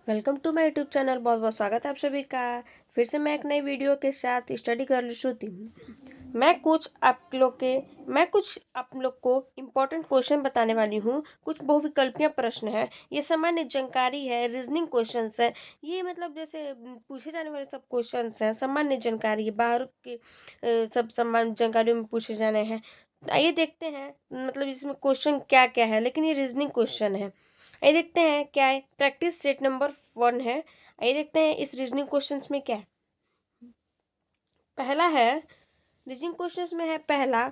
Welcome to my YouTube channel. बहुत बहुत स्वागत है आप सभी का। फिर से मैं एक नई वीडियो के साथ स्टडी कर श्रुति। मैं कुछ आप लोग को इम्पोर्टेंट क्वेश्चन बताने वाली हूँ। कुछ बहुविकल्पीय प्रश्न है, ये सामान्य जानकारी है, रीजनिंग क्वेश्चंस है। ये मतलब जैसे पूछे जाने वाले सब क्वेश्चंस हैं, सामान्य जानकारी है, बाहर के सब सामान्य जानकारियों में पूछे जाने हैं। आइए देखते हैं मतलब इसमें क्वेश्चन क्या क्या है, लेकिन ये रीजनिंग क्वेश्चन है। आइए देखते हैं क्या है। प्रैक्टिस सेट नंबर 1 है। आइए देखते हैं इस रीजनिंग क्वेश्चंस में क्या है। पहला है, रीजनिंग क्वेश्चंस में है पहला,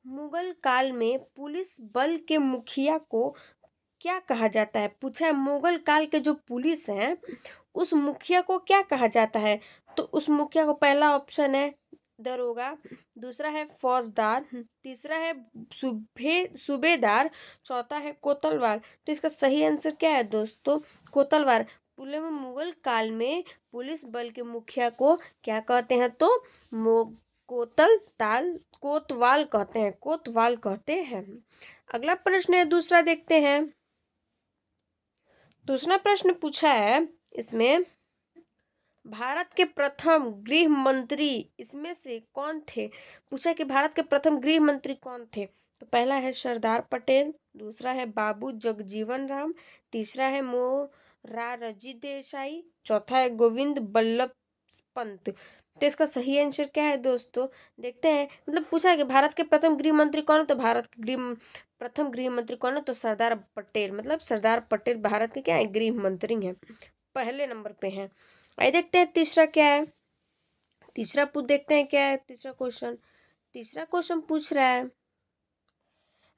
मुगल काल में पुलिस बल के मुखिया को क्या कहा जाता है। पूछा है मुगल काल के जो पुलिस हैं उस मुखिया को क्या कहा जाता है। तो उस मुखिया को पहला ऑप्शन है दरोगा, दूसरा है फौजदार, तीसरा है सूबेदार, चौथा है कोतवाल। तो इसका सही आंसर क्या है दोस्तों? कोतवाल। पूरे में मुगल काल में पुलिस बल के मुखिया को क्या कहते हैं? तो कोतवाल कहते हैं, कोतवाल कहते हैं। अगला प्रश्न है, दूसरा देखते हैं। दूसरा प्रश्न पूछा है इसमें, भारत के प्रथम गृह मंत्री इसमें से कौन थे। पूछा कि भारत के प्रथम गृह मंत्री कौन थे। तो पहला है सरदार पटेल, दूसरा है बाबू जगजीवन राम, तीसरा है मोरारजी देसाई, चौथा है गोविंद बल्लभ पंत। तो इसका सही आंसर क्या है दोस्तों? देखते हैं। मतलब पूछा है कि भारत के प्रथम गृह मंत्री कौन है, तो भारत के प्रथम गृह मंत्री कौन है, तो सरदार पटेल। मतलब सरदार पटेल भारत के क्या है, गृह मंत्री हैं, पहले नंबर पे हैं। आइए देखते हैं तीसरा क्या है। देखते हैं क्या है तीसरा क्वेश्चन। तीसरा क्वेश्चन पूछ रहा है,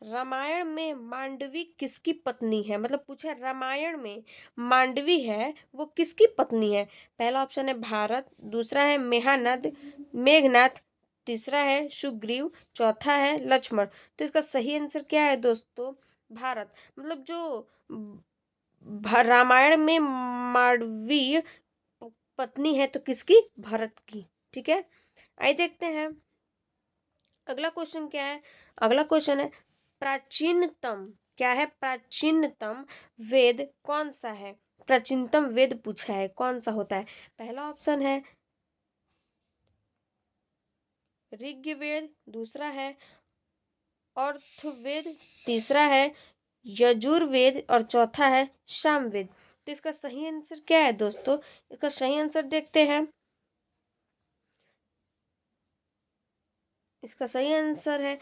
रामायण में मांडवी किसकी पत्नी है। मतलब पूछा है रामायण में मांडवी है वो किसकी पत्नी है। पहला ऑप्शन है भारत, दूसरा है मेघनाथ, तीसरा है सुग्रीव, चौथा है लक्ष्मण। तो इसका सही आंसर क्या है दोस्तों? भारत। मतलब जो रामायण में मांडवी पत्नी है तो किसकी? भरत की। ठीक है, आइए देखते हैं अगला क्वेश्चन क्या है। अगला क्वेश्चन है, प्राचीनतम क्या है, प्राचीनतम वेद कौन सा है। प्राचीनतम वेद पूछा है, कौन सा होता है। पहला ऑप्शन है ऋग्वेद, दूसरा है अर्थवेद, तीसरा है यजुर्वेद और चौथा है सामवेद। तो इसका सही आंसर क्या है दोस्तों? इसका सही आंसर देखते हैं। इसका सही आंसर है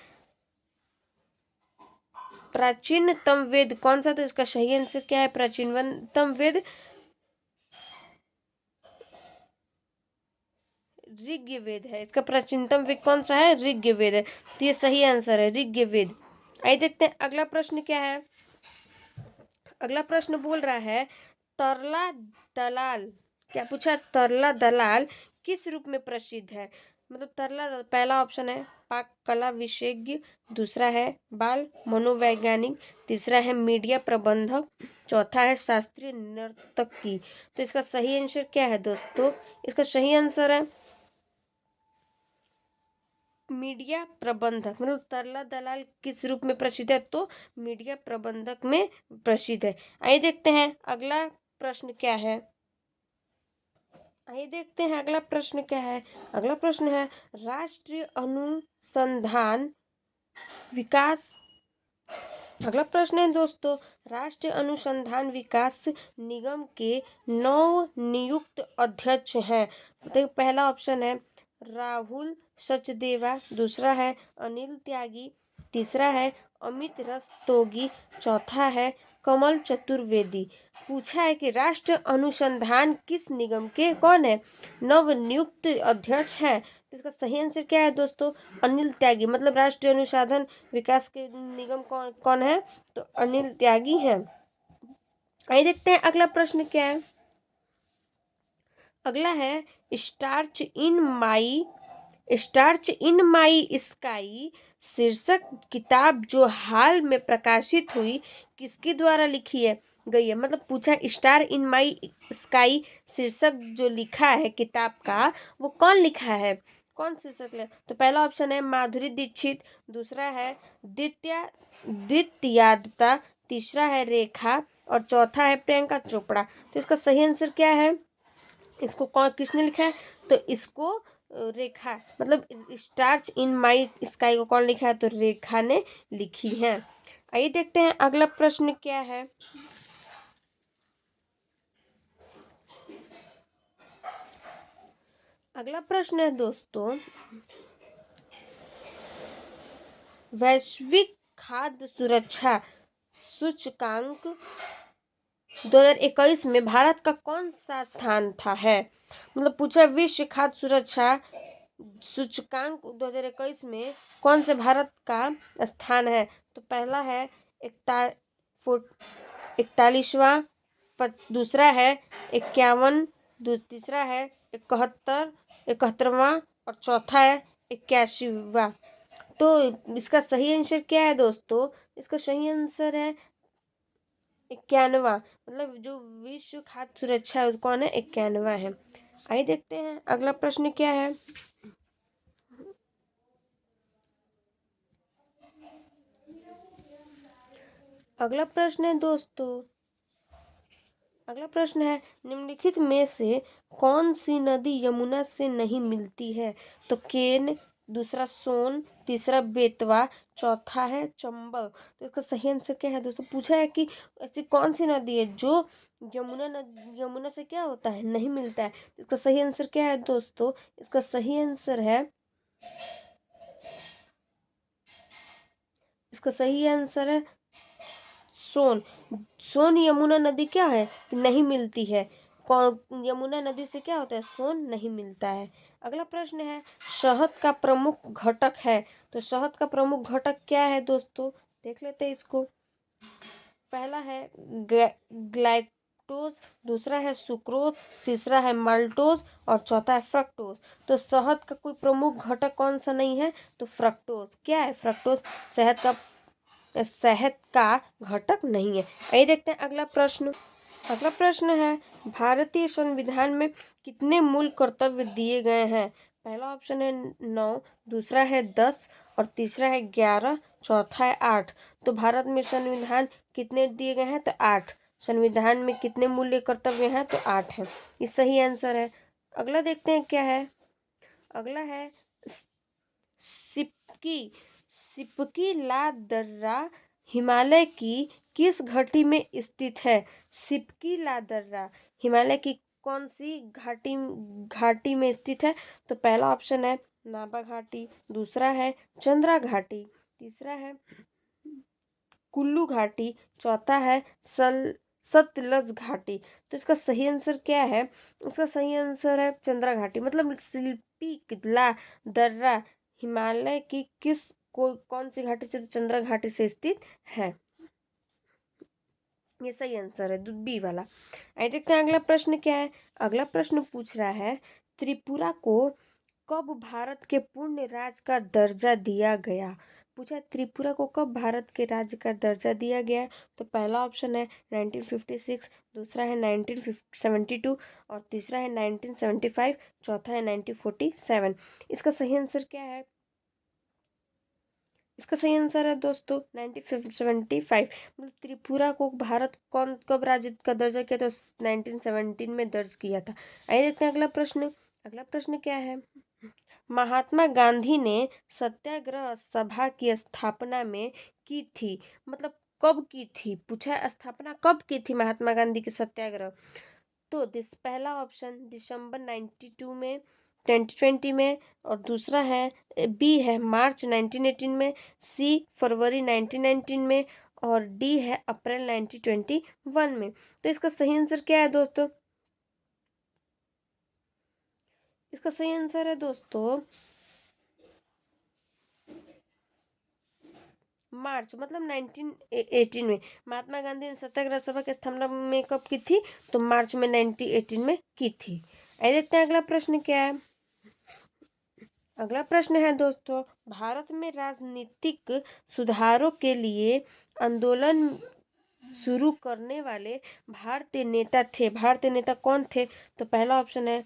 प्राचीनतम वेद कौन सा। तो इसका सही आंसर क्या है? प्राचीनतम वेद ऋग्वेद है। इसका प्राचीनतम वेद कौन सा है? ऋग्वेद है। तो ये सही आंसर है ऋग्वेद। आइए देखते हैं अगला प्रश्न क्या है। अगला प्रश्न बोल रहा है, तरला दलाल क्या पूछा है? तरला दलाल किस रूप में प्रसिद्ध है। मतलब पहला ऑप्शन है पाक कला विशेषज्ञ, दूसरा है बाल मनोवैज्ञानिक, तीसरा है मीडिया प्रबंधक, चौथा है शास्त्रीय नर्तकी। तो इसका सही आंसर क्या है दोस्तों? इसका सही आंसर है मीडिया प्रबंधक। मतलब तरला दलाल किस रूप में प्रसिद्ध है? तो मीडिया प्रबंधक में प्रसिद्ध है। आइए देखते हैं अगला प्रश्न क्या है। आइए देखते हैं अगला प्रश्न क्या है। अगला प्रश्न है, राष्ट्रीय अनुसंधान विकास। अगला प्रश्न है दोस्तों, राष्ट्रीय अनुसंधान विकास निगम के नव नियुक्त अध्यक्ष हैं। तो पहला ऑप्शन है राहुल सचदेवा, दूसरा है अनिल त्यागी, तीसरा है अमित रस्तोगी, चौथा है कमल चतुर्वेदी। पूछा है कि राष्ट्रीय अनुसंधान किस निगम के कौन है, नव नियुक्त अध्यक्ष है। तो इसका सही आंसर क्या है दोस्तों? अनिल त्यागी। मतलब राष्ट्रीय अनुसंधान विकास के निगम कौन कौन है? तो अनिल त्यागी है। आइए देखते हैं अगला प्रश्न क्या है। अगला है, स्टार्च इन माई स्काई शीर्षक किताब जो हाल में प्रकाशित हुई किसके द्वारा लिखी है गई है। मतलब पूछा स्टार इन माई स्काई शीर्षक जो लिखा है किताब का वो कौन लिखा है, कौन शीर्षक है। तो पहला ऑप्शन है माधुरी दीक्षित, दूसरा है द्वितीयादता, तीसरा है रेखा, और चौथा है प्रियंका चोपड़ा। तो इसका सही आंसर क्या है? इसको कौन किसने लिखा है? तो इसको रेखा, मतलब स्टार्च इन माई स्काई को कौन लिखा है? तो रेखा ने लिखी है। आइए देखते हैं अगला प्रश्न क्या है। अगला प्रश्न है दोस्तों, वैश्विक खाद्य सुरक्षा सूचकांक 2021 में भारत का कौन सा स्थान था है? मतलब पूछा विश्व खाद्य सुरक्षा सूचकांक 2021 में कौन से भारत का स्थान है? तो पहला है 41वां, दूसरा है 51, तीसरा है 71वां और चौथा है 81वां। तो इसका सही आंसर क्या है दोस्तों? इसका सही आंसर है 91वां, मतलब जो विश्व खाद्य सुरक्षा है कौन है? 91वां है। आइए देखते हैं अगला प्रश्न क्या है। अगला प्रश्न है दोस्तों, अगला प्रश्न है निम्नलिखित में से कौन सी नदी यमुना से नहीं मिलती है? तो केन, दूसरा सोन, तीसरा बेतवा, चौथा है चंबल। तो इसका सही आंसर क्या है दोस्तों? पूछा है कि ऐसी कौन सी नदी है जो यमुना से क्या होता है? नहीं मिलता है। तो इसका सही आंसर क्या है दोस्तों? इसका सही आंसर है, इसका सही आंसर है सोन। सोन यमुना नदी क्या है कि नहीं मिलती है। यमुना नदी से क्या होता है? सोन नहीं मिलता है। अगला प्रश्न है शहद का प्रमुख घटक है। तो शहद का प्रमुख घटक क्या है दोस्तों? देख लेते हैं इसको। पहला है ग्लाइकोज, दूसरा है सुक्रोज, तीसरा है माल्टोज और चौथा है फ्रक्टोज। तो शहद का कोई प्रमुख घटक कौन सा नहीं है? तो फ्रक्टोज। क्या है? फ्रक्टोज शहद का घटक नहीं है। आइए देखते हैं अगला प्रश्न। अगला प्रश्न है भारतीय संविधान में कितने मूल कर्तव्य दिए गए हैं? पहला ऑप्शन है 9, दूसरा है 10 और तीसरा है 11, चौथा है 8। तो भारत में संविधान कितने दिए गए हैं? तो 8। संविधान में कितने मूल्य कर्तव्य हैं? तो 8 है। ये सही आंसर है। अगला देखते हैं क्या है। अगला है सिपकी सिपकी ला दर्रा हिमालय की किस घाटी में स्थित है? सिपकी ला दर्रा हिमालय की कौन सी घाटी में स्थित है? तो पहला ऑप्शन है नाबा घाटी, दूसरा है चंद्रा घाटी, तीसरा है कुल्लू घाटी, चौथा है सतलज घाटी। तो इसका सही आंसर क्या है? इसका सही आंसर है चंद्रा घाटी। मतलब शिल्पी ला दर्रा हिमालय की कौन सी घाटी से? तो चंद्रा घाटी से स्थित है। ये सही आंसर है बी वाला। आइए देखते हैं अगला प्रश्न क्या है। अगला प्रश्न पूछ रहा है त्रिपुरा को कब भारत के पूर्ण राज्य का दर्जा दिया गया? पूछा है त्रिपुरा को कब भारत के राज्य का दर्जा दिया गया? तो पहला ऑप्शन है 1956, दूसरा है 1972 और तीसरा है 1975, चौथा है 1947। इसका सही आंसर क्या है? इसका सही आंसर है दोस्तों 1975। मतलब त्रिपुरा को भारत कब राज्य का दर्जा किया था? 1917 में दर्ज किया था। आइए देखते हैं अगला प्रश्न। अगला प्रश्न क्या है। महात्मा गांधी ने सत्याग्रह सभा की स्थापना में की थी, मतलब कब की थी? पूछा है स्थापना कब की थी महात्मा गांधी की सत्याग्रह। तो पहला ऑप्शन दिसंबर 92 में, 2020 में और दूसरा है बी है मार्च 1918 में, सी फरवरी 1919 में और डी है अप्रैल 1921 में। तो इसका सही आंसर क्या है दोस्तों? इसका सही आंसर है दोस्तों मार्च, मतलब 1918 में। महात्मा गांधी ने सत्याग्रह सभा की स्थापना में कब की थी? तो मार्च में 1918 में की थी। आइए देखते हैं अगला प्रश्न क्या है। अगला प्रश्न है दोस्तों भारत में राजनीतिक सुधारों के लिए आंदोलन शुरू करने वाले भारतीय नेता कौन थे? तो पहला ऑप्शन है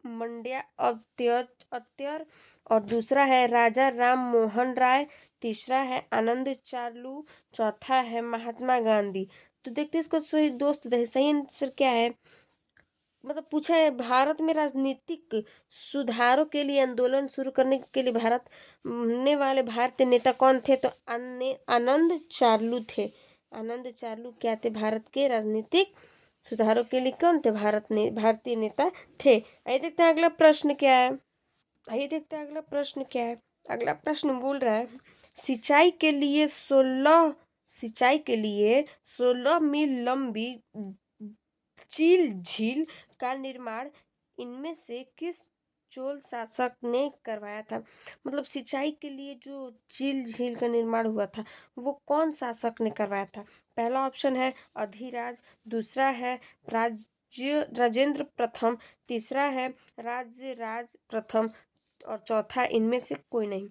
मंड्या अत्यर और दूसरा है राजा राम मोहन राय, तीसरा है आनंद चार्लू, चौथा है महात्मा गांधी। तो देखते हैं इसको सही दोस्त, सही आंसर क्या है। मतलब पूछा है भारत में राजनीतिक सुधारों के लिए आंदोलन शुरू करने के लिए भारत ने वाले भारतीय नेता कौन थे, तो आनंद चार्लू थे। आनंद चार्लू क्या थे, भारत के राजनीतिक सुधारों के लिए कौन थे, भारतीय नेता थे। आइए देखते हैं अगला प्रश्न क्या है। आइए देखते हैं अगला प्रश्न क्या है। अगला प्रश्न बोल रहा है सिंचाई के लिए 16 मील लंबी चील झील का निर्माण इनमें से किस चोल शासक ने करवाया था। मतलब सिंचाई के लिए जो चील झील का निर्माण हुआ था वो कौन शासक ने करवाया था। पहला ऑप्शन है अधिराज, दूसरा है राजेंद्र प्रथम, तीसरा है राज प्रथम और चौथा इनमें से कोई नहीं।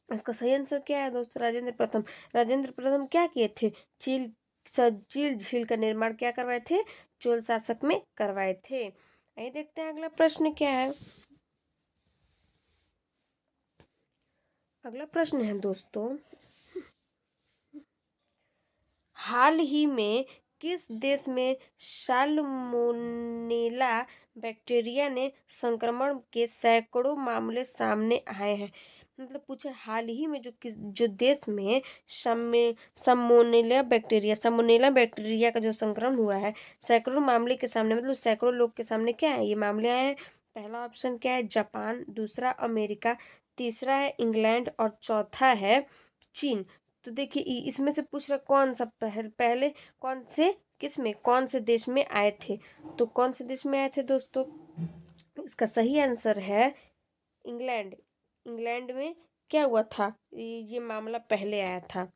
इसका सही आंसर क्या है दोस्तों, राजेंद्र प्रथम। राजेंद्र प्रथम क्या किए थे, चील झील का निर्माण क्या करवाए थे, चोल शासक में करवाए थे। आइए देखते हैं अगला प्रश्न क्या है। अगला प्रश्न है दोस्तों, हाल ही में किस देश में साल्मोनेला बैक्टीरिया ने संक्रमण के सैकड़ों मामले सामने आए हैं। मतलब पूछे हाल ही में जो देश में साल्मोनेला बैक्टीरिया का जो संक्रमण हुआ है सैकड़ों मामले के सामने, मतलब सैकड़ों लोग के सामने क्या है ये मामले आए हैं। पहला ऑप्शन क्या है, जापान, दूसरा अमेरिका, तीसरा है इंग्लैंड और चौथा है चीन। तो देखिए इसमें से पूछ रहा कौन सा पहले कौन से देश में आए थे। तो कौन से देश में आए थे दोस्तों, इसका सही आंसर है इंग्लैंड। इंग्लैंड में क्या हुआ था, ये मामला पहले आया था।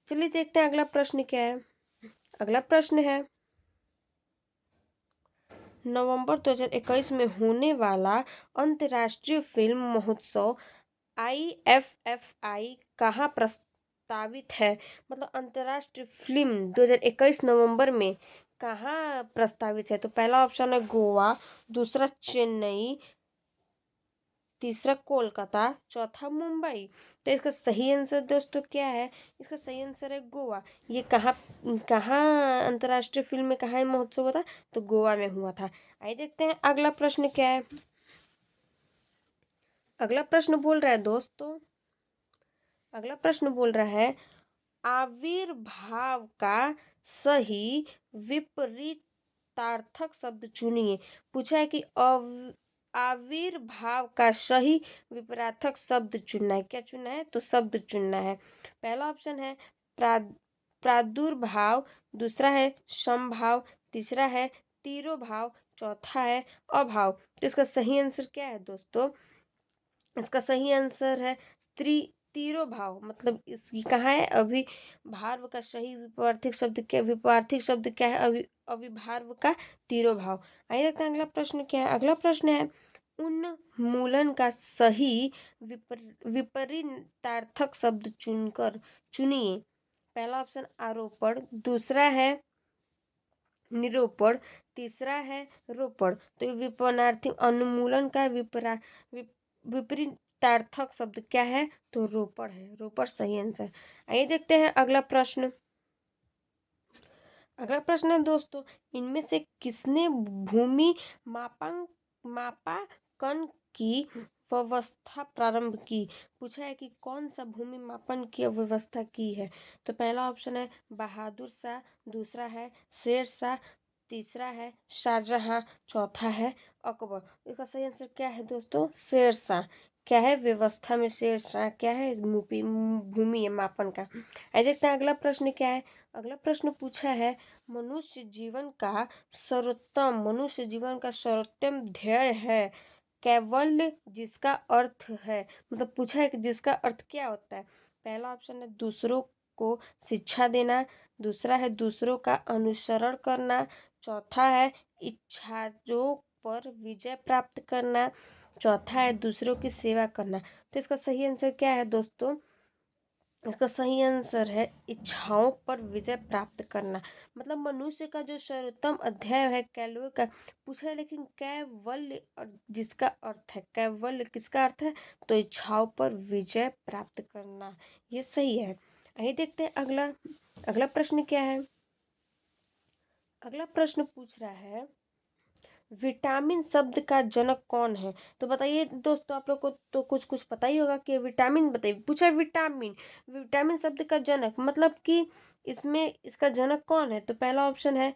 चलिए देखते हैं अगला प्रश्न क्या है। अगला प्रश्न है नवंबर 2021 में होने वाला अंतर्राष्ट्रीय फिल्म महोत्सव IFFI कहाँ प्रस्तावित है। मतलब अंतर्राष्ट्रीय फिल्म 2021 नवंबर में कहाँ प्रस्तावित है। तो पहला ऑप्शन है गोवा, दूसरा चेन्नई, तीसरा कोलकाता, चौथा मुंबई। तो इसका सही आंसर दोस्तों क्या है, इसका सही आंसर है गोवा। ये कहाँ कहाँ अंतर्राष्ट्रीय फिल्म में कहाँ महोत्सव हुआ था, तो गोवा में हुआ था। आइए देखते हैं अगला प्रश्न क्या है। अगला प्रश्न बोल रहा है दोस्तों, अगला प्रश्न बोल रहा है आविर्भाव का सही विपरीतार्थक शब्द चुनिए। पूछा है कि आविर्भाव का सही विपरीतार्थक शब्द चुनना है। क्या चुनना है, तो शब्द चुनना है। पहला ऑप्शन है प्रादुर्भाव, दूसरा है समभाव, तीसरा है तिरोभाव, चौथा है अभाव। तो इसका सही आंसर क्या है दोस्तों, इसका सही आंसर है तिरोभाव। मतलब इसकी कहाँ है, अभिभार्व का सही विपरीत शब्द क्या है, अभिभार्व का तिरोभाव। आइए देखते हैं अगला प्रश्न क्या है। अगला प्रश्न है उन्मूलन का सही विपरीतार्थक शब्द चुनिए। पहला ऑप्शन आरोपण, दूसरा है निरूपण, तीसरा है रोपण। तो विपरीनार्थी उन्मूलन का विपरीतार्थक शब्द क्या है, तो रोपण है। रोपण सही आंसर। आइए देखते हैं अगला प्रश्न। अगला प्रश्न है दोस्तों, इनमें से किसने भूमि मापांकन की व्यवस्था प्रारंभ की। पूछा है कि कौन सा भूमि मापन की व्यवस्था की है। तो पहला ऑप्शन है बहादुर शाह, दूसरा है शेर शाह, तीसरा है शाहजहां, चौथा है अकबर। इसका सही आंसर क्या है दोस्तों, शेर शाह। क्या है, व्यवस्था में शेर शाह क्या है, भूमि मापन का। आइए देखते हैं अगला प्रश्न क्या है। अगला प्रश्न पूछा है मनुष्य जीवन का सर्वोत्तम ध्येय है कैवल्य, जिसका अर्थ है। मतलब पूछा है कि जिसका अर्थ क्या होता है। पहला ऑप्शन है दूसरों को शिक्षा देना, दूसरा है दूसरों का अनुसरण करना, चौथा है इच्छाओं पर विजय प्राप्त करना, चौथा है दूसरों की सेवा करना। तो इसका सही आंसर क्या है दोस्तों, इसका सही आंसर है इच्छाओं पर विजय प्राप्त करना। मतलब मनुष्य का जो सर्वोत्तम अध्याय है कैलवे का पूछा है, लेकिन कैवल्य और जिसका अर्थ है कैवल्य किसका अर्थ है, तो इच्छाओं पर विजय प्राप्त करना, ये सही है। आइए देखते हैं अगला। अगला प्रश्न क्या है। अगला प्रश्न पूछ रहा है विटामिन शब्द का जनक कौन है। तो बताइए दोस्तों, आप लोग को तो कुछ कुछ पता ही होगा कि विटामिन, बताइए पूछा है विटामिन, विटामिन शब्द का जनक मतलब कि इसमें इसका जनक कौन है। तो पहला ऑप्शन है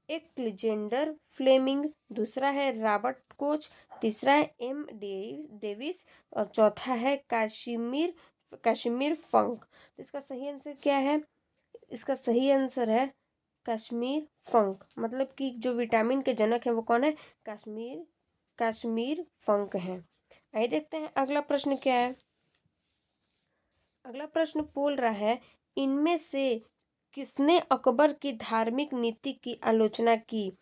एक्लेजेंडर फ्लेमिंग, दूसरा है रॉबर्ट कोच, तीसरा है डेविस और चौथा है काश्मीर फंक। तो इसका सही आंसर क्या है। इसका सही आंसर है कश्मीर फंक। मतलब कि जो विटामिन के जनक है वो कौन है, कश्मीर फंक है। आइए देखते हैं अगला प्रश्न क्या है। अगला प्रश्न बोल रहा है इनमें से किसने अकबर की धार्मिक नीति की आलोचना की।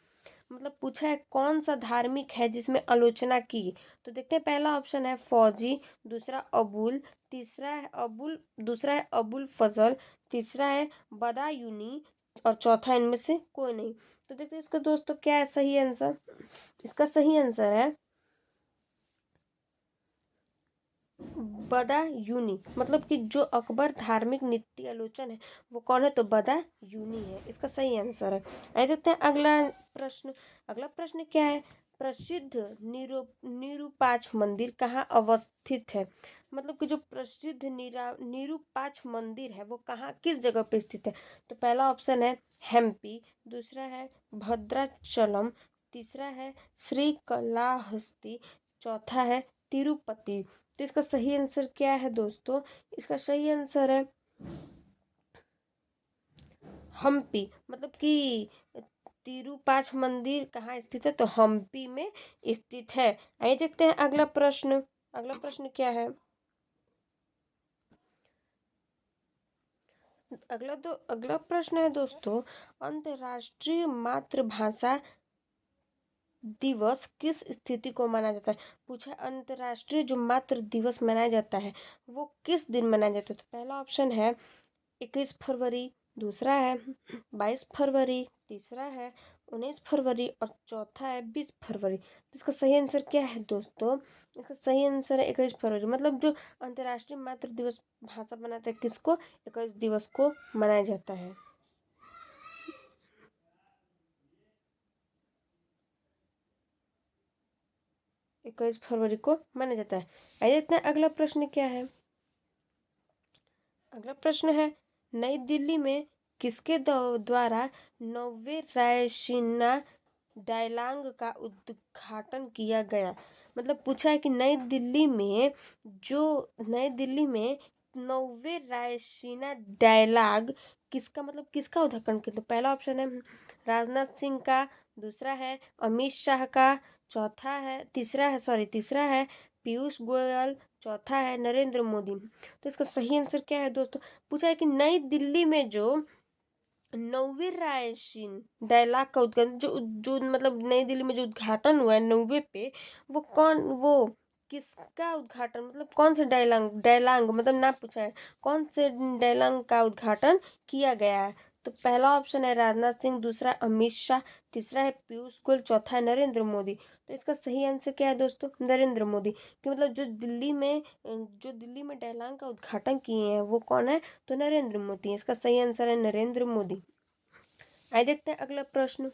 मतलब पूछा है कौन सा धार्मिक है जिसमें आलोचना की। तो देखते हैं पहला ऑप्शन है फौजी, दूसरा अबुल, दूसरा है अबुल फजल, तीसरा है बदायूनी और चौथा इनमें से कोई नहीं। तो देखते हैं इसका दोस्तों क्या है सही आंसर। इसका सही आंसर है बदायूनी। मतलब कि जो अकबर धार्मिक नीति आलोचन है वो कौन है, तो बदायूनी है। इसका सही आंसर है। आइए देखते हैं अगला प्रश्न। अगला प्रश्न क्या है। प्रसिद्ध निरूपाक्ष मंदिर कहाँ अवस्थित है। मतलब कि जो प्रसिद्ध निरूपाक्ष मंदिर है वो कहाँ किस जगह पे स्थित है। तो पहला ऑप्शन है हम्पी, दूसरा है भद्राचलम, तीसरा है श्रीकालाहस्ती, चौथा है तिरुपति। तो इसका सही आंसर क्या है दोस्तों। इसका सही आंसर है हम्पी। मतलब कि तिरुपाच मंदिर कहाँ स्थित है, तो हम्पी में स्थित है। आइए देखते हैं अगला प्रश्न। अगला प्रश्न क्या है। अगला प्रश्न है दोस्तों अंतर्राष्ट्रीय मातृभाषा दिवस किस स्थिति को मनाया जाता है। पूछा अंतर्राष्ट्रीय जो मातृ दिवस मनाया जाता है वो किस दिन मनाया जाता है। तो पहला ऑप्शन है 21 फरवरी, दूसरा है 22 फरवरी, तीसरा है 19 फरवरी और चौथा है 20 फरवरी। तो इसका सही आंसर क्या है दोस्तों। इसका सही आंसर है 21 फरवरी। मतलब जो अंतर्राष्ट्रीय मातृ दिवस भाषा मनाते हैं किसको, 21 दिवस को मनाया जाता है। 21 फरवरी को माना जाता है। आइए देखते हैं अगला प्रश्न क्या है। अगला प्रश्न है नई दिल्ली में किसके द्वारा 9वें रायसीना डायलांग का उद्घाटन किया गया। मतलब पूछा है कि नई दिल्ली में 9वें रायसीना डायलाग किसका, मतलब किसका उद्घाटन किया। तो पहला ऑप्शन है राजनाथ सिंह का, दूसरा है अमित शाह का, तीसरा है पीयूष गोयल, चौथा है नरेंद्र मोदी। तो इसका सही आंसर क्या है दोस्तों। पूछा है कि नई दिल्ली में जो 9वीं रायसीन डायलॉग का उद्घाटन जो जो मतलब नई दिल्ली में जो उद्घाटन हुआ है 9वें पे, वो किसका उद्घाटन, मतलब कौन से डायलॉग मतलब ना पूछा है कौन से डायलॉग का उद्घाटन किया गया है। तो पहला ऑप्शन है राजनाथ सिंह, दूसरा अमित शाह, तीसरा है पीयूष गोयल, चौथा है नरेंद्र मोदी। तो इसका सही आंसर क्या है दोस्तों, नरेंद्र मोदी। कि मतलब जो दिल्ली में डायलॉग का उद्घाटन किए हैं वो कौन है, तो नरेंद्र मोदी। इसका सही आंसर है नरेंद्र मोदी। आइए देखते हैं अगला प्रश्न।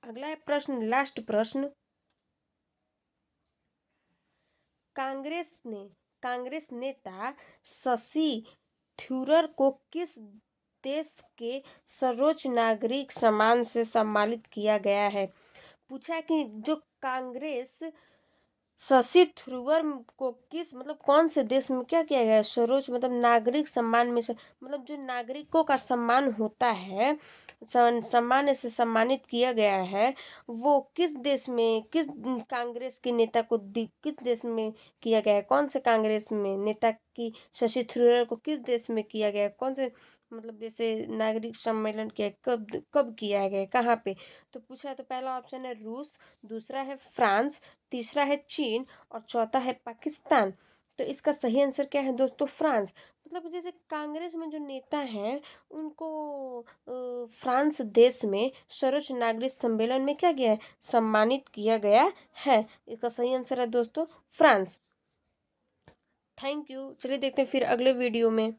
अगला है प्रश्न, लास्ट प्रश्न। कांग्रेस नेता शशि थरूर को किस देश के सर्वोच्च नागरिक सम्मान से सम्मानित किया गया है। पूछा है कि जो कांग्रेस शशि थरूर को किस मतलब कौन से देश में क्या किया गया है, सर्वोच्च मतलब नागरिक सम्मान में से, मतलब जो नागरिकों का सम्मान होता है सम्मान से सम्मानित किया गया है वो किस देश में, किस कांग्रेस के नेता को किस देश में किया गया है। कौन से कांग्रेस में नेता की शशि थरूर को किस देश में किया गया है, कौन से मतलब जैसे नागरिक सम्मेलन किया है, कब कब किया गया है, कहाँ पे। तो पूछा है तो पहला ऑप्शन है रूस, दूसरा है फ्रांस, तीसरा है चीन और चौथा है पाकिस्तान। तो इसका सही आंसर क्या है दोस्तों? फ्रांस। मतलब जैसे कांग्रेस में जो नेता हैं उनको फ्रांस देश में सर्वोच्च नागरिक सम्मेलन में क्या किया है? सम्मानित किया गया है। इसका सही आंसर है दोस्तों फ्रांस। Thank you. चलिए देखते हैं फिर अगले वीडियो में।